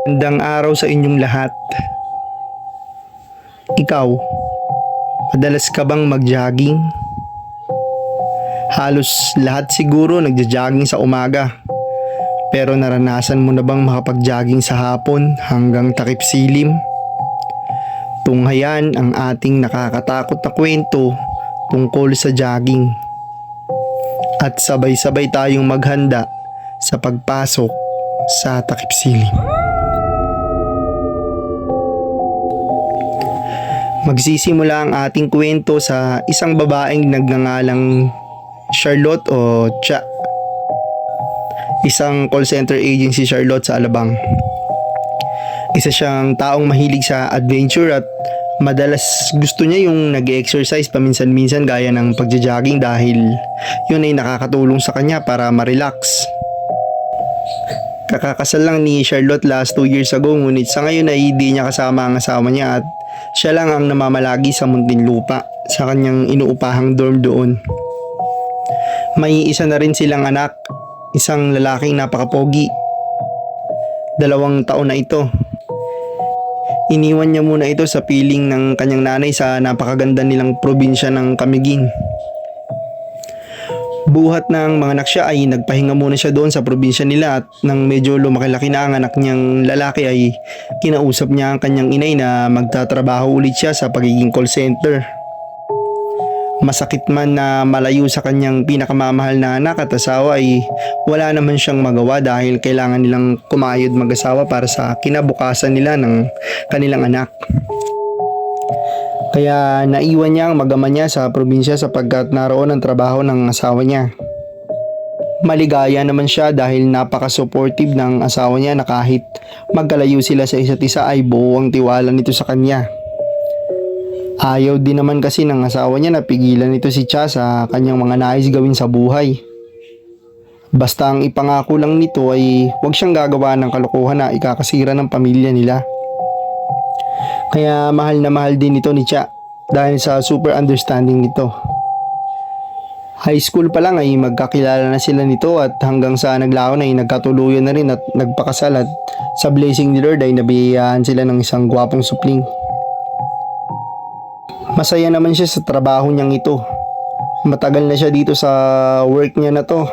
Magandang araw sa inyong lahat. Ikaw, madalas ka bang mag-jogging? Halos lahat siguro nagja-jogging sa umaga. Pero naranasan mo na bang makapag-jogging sa hapon hanggang takip silim? Tunghayan ang ating nakakatakot na kwento tungkol sa jogging. At sabay-sabay tayong maghanda sa pagpasok sa takip silim. Magsisimula ang ating kwento sa isang babaeng nagngangalang Charlotte o Cha. Isang call center agent si Charlotte sa Alabang. Isa siyang taong mahilig sa adventure at madalas gusto niya yung nag-exercise paminsan-minsan gaya ng pagja-jogging dahil yun ay nakakatulong sa kanya para ma-relax. Kakakasal lang ni Charlotte last 2 years ago ngunit sa ngayon ay hindi niya kasama ang asawa niya at siya lang ang namamalagi sa Muntinlupa sa kanyang inuupahang dorm doon. May isa na rin silang anak, isang lalaking napakapogi. 2 taon na ito. Iniwan niya muna ito sa piling ng kanyang nanay sa napakaganda nilang probinsya ng Camiguin. Buhat ng mga anak siya ay nagpahinga muna siya doon sa probinsya nila at nang medyo lumaki-laki na ang anak niyang lalaki ay kinausap niya ang kanyang inay na magtatrabaho ulit siya sa pagiging call center. Masakit man na malayo sa kanyang pinakamamahal na anak at asawa ay wala naman siyang magawa dahil kailangan nilang kumayod mag-asawa para sa kinabukasan nila ng kanilang anak. Kaya naiwan niya ang mag-ama niya sa probinsya sapagkat naroon ang trabaho ng asawa niya. Maligaya naman siya dahil napaka-supportive ng asawa niya na kahit magkalayo sila sa isa't isa ay buo ang tiwala nito sa kanya. Ayaw din naman kasi ng asawa niya na pigilan nito si Cha sa kanyang mga nais gawin sa buhay. Basta ang ipangako lang nito ay huwag siyang gagawa ng kalokohan na ikakasira ng pamilya nila. Kaya mahal na mahal din ito ni Cha dahil sa super understanding nito. High school pa lang ay magkakilala na sila nito at hanggang sa naglaon ay nagkatuluyan na rin at nagpakasal at sa blessing ni Lord ay nabiyayaan sila ng isang gwapong supling. Masaya naman siya sa trabaho niyang ito. Matagal na siya dito sa work niya na to.